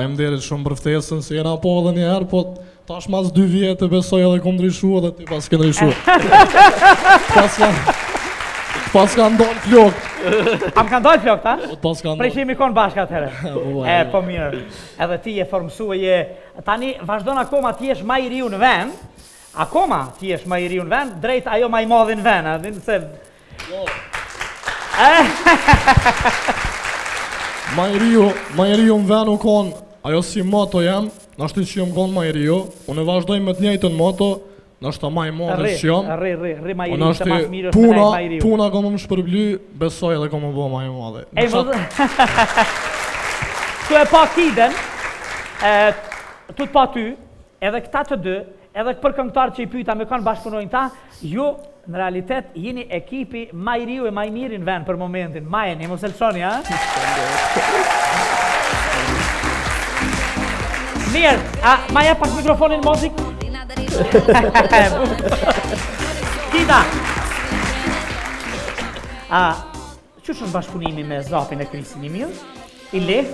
faleminderit shumë për ftesën, se jena po edhe një herë, po tash mas 2 vjetë besoj edhe kom ndryshu edhe ti pas ke ndryshu. Pas ka ndonë flokët. A më ka ndonë flokët, a? Pas ka ndonë. Prej që jemi konë bashka atëherë. Po mirë. Edhe ti je formësue, tani vazhdon akoma ti jesh ma i riu në vend, akoma ti jesh ma i riu në vend, drejt ajo ma i madhi në vend, a din se... Ma i riu në vend u konë, ajo si moto jem, nashti që jam konë ma i riu, unë vazhdoj me të njëjtën moto, nështë ma i modhe që jam. Rri ma i riu, se mas mirë është me ma i riu. Puna kom më shpërbly, besoj edhe kom më bo ma i modhe. Tu e pa Kiden, tu të pa ty, edhe këta të dy, edhe për këngëtarë që i pyta me kanë bashkëpunojnë ta, ju në realitet jeni ekipi ma i riu e ma i mirë në vend për momentin. Majeni, mos e lësoni, ha? Mirë, ma jep pak mikrofonin mozik? Kida! Që është në bashkëpunimi me Zapin e Krisin i mirë? I lehtë?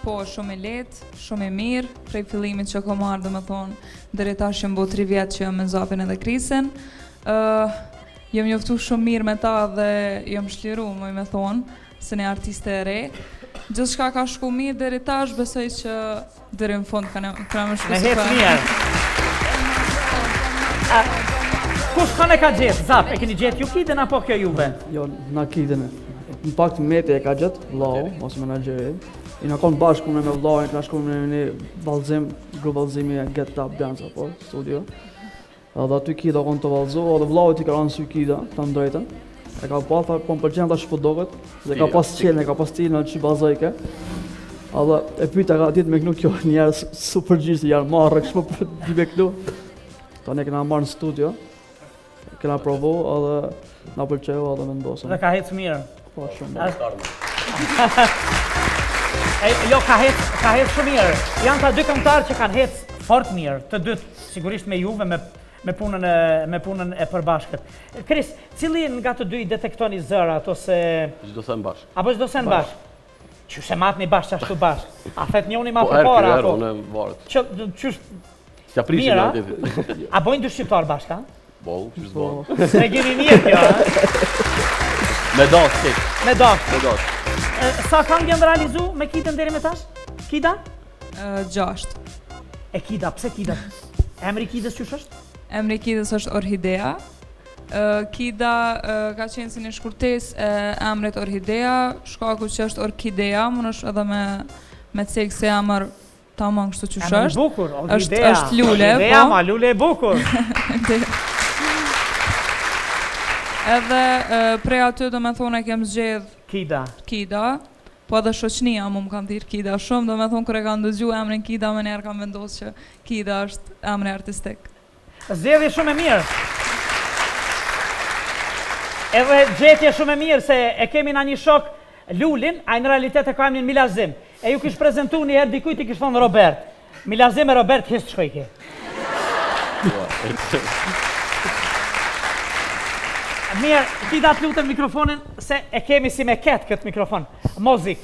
Po, shumë i lehtë, shumë i mirë, prej fillimit që kom ardhë me thonë, deri tash jam bo 3 vjetë që jam me Zapin edhe Krisin. Jam njoftu shumë mirë me ta dhe jam shliru, moj me thonë, se një artiste e re. Gjithë shka ka shku mirë deri tash, besoj që deri në fund ka me shku me hetë mirë. Kush ka ne ka gjithë? Zap, e keni gjithë ju Kiden apo kjo juve? Jo, na Kiden. Në pak të meti e ka gjithë, vlau, ose menageri. I në konë bashkë me vlau, i në shku me një valzim, grup valzimi e Get Up Dance, apo, studio. Edhe aty Kida konë të valzu, edhe vlau ti ka ranë sy Kida, të ndrejten. E ka pa, po më përqenë ta shpëdoket, dhe ka pas qelën, e ka pas stilin atë që bazajke. Edhe e pyta ka ditë me kënu kjo njerës super gjishtë, janë marrë, këshmo për dibe kënu. Ta ne kena marrë në studio, kena provu, edhe na përqehu, edhe me ndosën. Dhe ka hecë mirë? Po, shumë. Jo, ka hecë shumë mirë. Janë ta 2 këngëtarë që kanë hecë fort mirë, të dytë, sigurisht me juve, me punën e përbashkët. Kris, cili nga të dy i detektoni zërat, ose... Çdo sen bashkë. Apo çdo sen bashkë? Që se matni bashkë ashtu bashkë? A thet njoni ma për para? Po, erë, unë e varet. Qysh... S'ja prishin në atë. A bojnë 2 shqiptarë bashkë, ha? Po, qysh bojnë. Se gjeni mirë kjo, ha? Me dasë, tek. Me dasë. Me dasë. Sa kanë gjendë realizu me Kiden deri me tash? Kida? 6. E Kida, pse Kida? Emri Kidës qysh është? Emri Kidës është Orhidea. Kida ka qenë si një shkurtes e emrit Orhidea, shkaku që është Orkidea, mund është edhe me cekë se emër tamam kështu qysh është. Emër bukur, Orhidea. Është lule, po. Orhidea, ma lule e bukur. Edhe prej aty do me thonë e kem zgjedh Kida, po edhe shoqnia mu më kanë thirë Kida shumë, do me thonë kër e kanë dëgju emrin Kida, me njerë kanë vendosë që Kida është emri artistik. Zgjedhje shumë e mirë. Edhe gjetje shumë e mirë, se e kemi na një shok Lulin, a në realitet e ka emrin Milazim. E ju kish prezentu një herë dikujt i kish thonë Robert. Milazim e Robert, hisë të shkoj ke. Mirë, Kida të lutëm mikrofonin, se e kemi si me ketë këtë mikrofon. Mozik,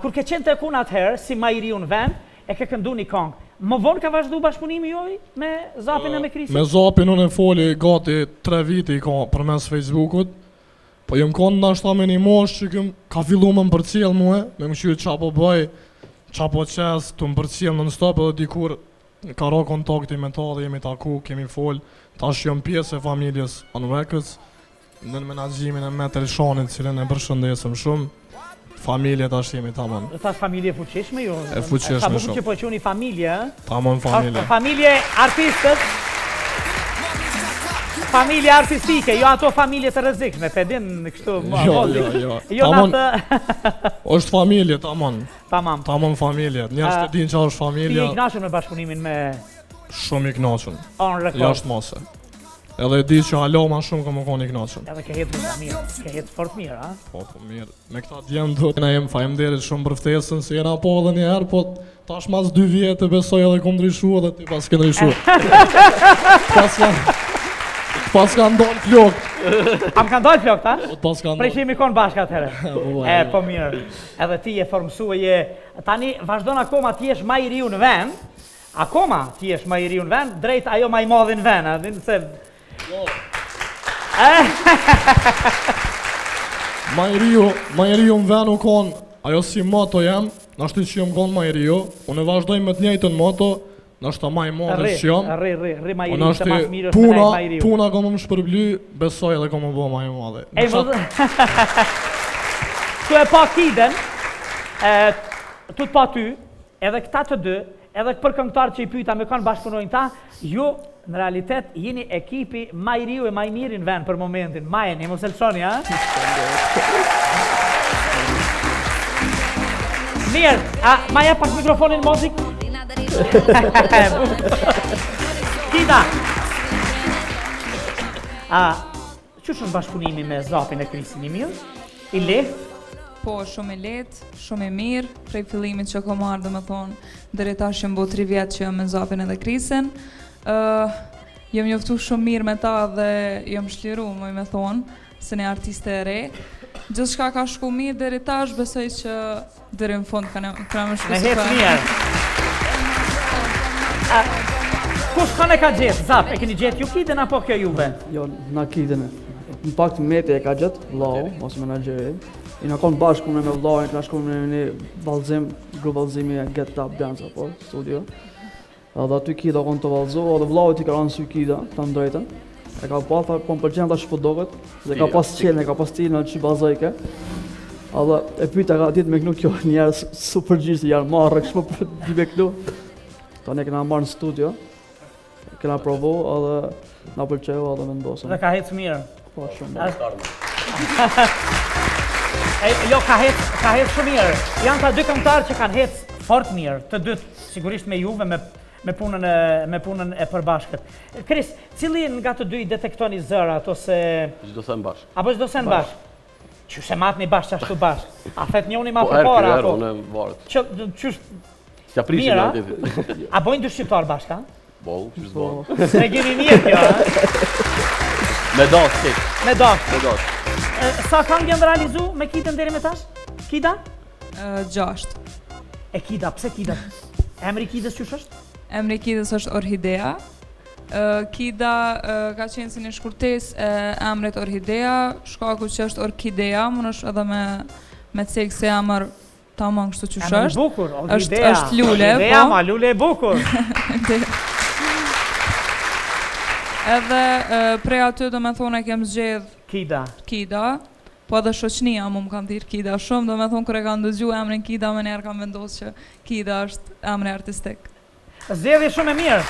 kur ke qenë të kun atëherë, si ma i riu në vend, e ke këndu një kongë. Më vonë ka vazhdu bashkëpunimi juaj me Zapin e me Krisin? Me Zapin unë e foli gati 3 vite i ka përmes Facebookut, po jem konë nashta me një mosh që ka fillu më përcjell muhe, me më qyri qa po bëj, qa po qes, të më përcjell non stop edhe dikur ka ra kontakti me ta dhe jemi taku, kemi fol, tash jam pjesë e familjes Anrekës, në menaxhimin e Metel Shanit, cilën e përshëndesëm shumë, familje tash jemi tamam. Tash familje fuqishme ju? E fuqishme shumë. Sa bukur që po quni familje, tamam familje. Familje artistët, familje artistike, jo ato familje të rrezikshme, te din kështu. Jo. Tamam. Është familje, tamam. Tamam. Tamam familje. Njerëz të dinë çfarë është familja. Ti i kënaqur me bashkëpunimin me... Shumë i kënaqur. On record. Jashtë mose. Edhe e di që alo ma shumë ka më koni i kënaqur. Edhe ke hetë mirë, ke hetë fort mirë, a? Po mirë. Me këta djemë do të jem faleminderit shumë për ftesën, se jena po edhe një herë, po tash mas 2 vjetë besoj edhe kom ndryshu edhe ti pas ke ndryshu. Pas ka ndonë flok. A më kanë dalë flokët, a? Pas ka Prej që ndonë. jemi konë bashkë atëherë. Po mirë. Edhe ti je formësue, je... Tani, vazhdon akoma ti jesh ma i riu në vend. Akoma ti jesh ma i riu në vend, drejt ajo ma i madhe në vend. A din se... Ma i riu në vend u konë, ajo si moto jem, nashti që jam konë ma i riu, unë e vazhdoj me të njëjtën moto, nashta ma i madhe që jam. Rri ma i Po riu, se mas mirë është nashti ma i riu. puna ka më shpërbly, besoj edhe ka më bo ma i madhe. Ej, tu e pa Kiden, tu të pa ty, edhe këta të dy, edhe për këngëtarë që i pyeta me kanë bashkëpunojnë ta, ju në realitet jeni ekipi ma i riu e ma i mirë në vend për momentin. Ma jeni, mos e lësoni, ha? Mirë, ma jep pak mikrofonin mozik? Kida! Qështë në bashkëpunimi me Zapin e Krisin i mirë? I lehtë? Po, shumë i lehtë, shumë i mirë, prej fillimit që kom marrë, domethënë, deri tash jam bo 3 vjet që jam me Zapin edhe Krisin. Jam njoftu shumë mirë me ta dhe jam shliru, më me thonë, se një artiste e re. Gjithçka ka shku mirë deri tash, besoj që deri në fund ka më shku Me hetë mirë. Kush kanë e ka gjetë? Zap, e keni gjetë ju Kiden apo kjo juve? Jo, na Kiden. Në pak të meti e ka gjetë, vlau, ose menageri. I në konë bashkë me vllajin, na shkumë në një vallëzim, grup vallëzimi e Get Up Dance apo studio. Edhe aty Kida konë të vallëzu, edhe vllau i ka rënë sy Kida, të drejtën. E ka pa, po më pëlqen tash po doket, dhe ka pas qelën, ka pas stilin aty bazike. Edhe e pyeta ka ditë me kënu kjo njerëz super gjishtë janë marrë kështu për di me kënu. Tani kena marrë në studio. Kena provu edhe na pëlqeu edhe vendosëm. Dhe ka hecë mirë. Po shumë. Jo, ka hecë shumë mirë. Janë ta dy këngëtarë që kanë hecë fort mirë, të dytë, sigurisht me juve, me punën e përbashkët. Kris, cili nga të dy i detektoni zërat, ose... Çdo sen bashkë. Apo çdo sen bashkë? Qysh e matni bashkë ashtu bashkë? A thet njoni ma Po përpara, erë, apo? unë e varet. Qysh... S'ja prisin Mira. atë. A bojnë dy shqiptarë bashkë, ha? Po, ç'është Po, bërë. Regjimi mirë kjo, ha? Me dash tek. Me dashë. Me dash. Sa kanë janë realizu me Kiden deri me tash? Kida? 6. E Kida, pse Kida? Emri Kidës qysh është? Emri Kidës është Orhidea. Kida ka qenë si një shkurtesë e emrit Orhidea, shkaku që është Orkidea, mund është edhe me cek se emër tamam kështu qysh Emri është. bukur, Orhidea. Është lule, Orhidea, po. ma lule e bukur. Edhe prej aty do me thonë e kem zgjedh Kida. po edhe shoqënia mu më kanë thirrë Kida shumë, do me thonë kër e kanë dëgju emrin Kida, më njerë kanë vendosë që Kida është emri artistik. Zgjedhje shumë e mirë.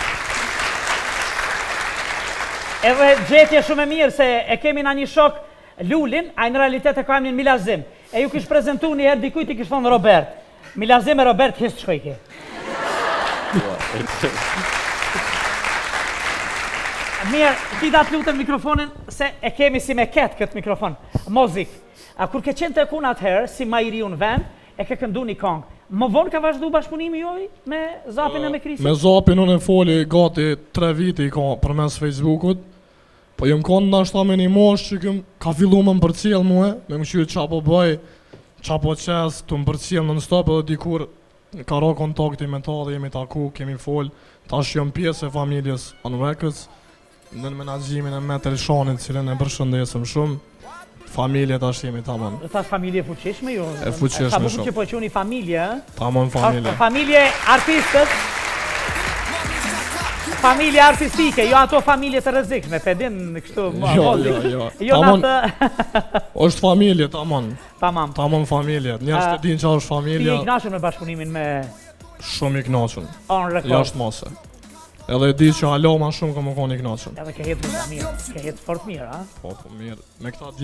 Edhe gjetje shumë e mirë se e kemi na një shok Lulin, a në realitet e ka emrin Milazim. E ju kish prezentu një herë dikujt i kish thonë Robert. Milazim e Robert hisë shkoj ke. Mirë, Kida të lutëm mikrofonin, se e kemi si me ketë këtë mikrofon. Mozik, kur ke qenë të kun atëherë, si ma i riu në vend, e ke këndu një kongë. Më vonë ka vazhdu bashkëpunimi juaj me Zapin e me Krisin? Me Zapin unë e foli gati 3 vite i ka përmes Facebookut, po jem konë nashta me një mosh që ka fillu me më përcjell muhe, me më qytë qa po bëj, qa po qes, të më përcjell në stop edhe dikur ka ra kontakti me ta dhe jemi taku, kemi fol, tash jam pjesë e familjes Anrekës, në menaxhimin e Metel Shanit, cilën e përshëndesëm shumë, familje tash jemi tamam. Thash familje fuqishme ju? E fuqishme Sa bukur shumë. që po quni familje, Tamam familje. Familje artistët. Familje artistike, jo ato familje të rrezikshme, te din kështu Jo. Jo Tamam, natë. është familje, tamam. Tamam. Tamam familje. Njerëz të dinë që është Ti je familja, i kënaqur me bashkëpunimin me shumë i kënaqur. On Record. Jashtë mose. Edhe e di që alo ma shumë ka më koni i kënaqur. Edhe ke hetë mirë, ke hetë fort mirë, a? Po, mirë. Me këta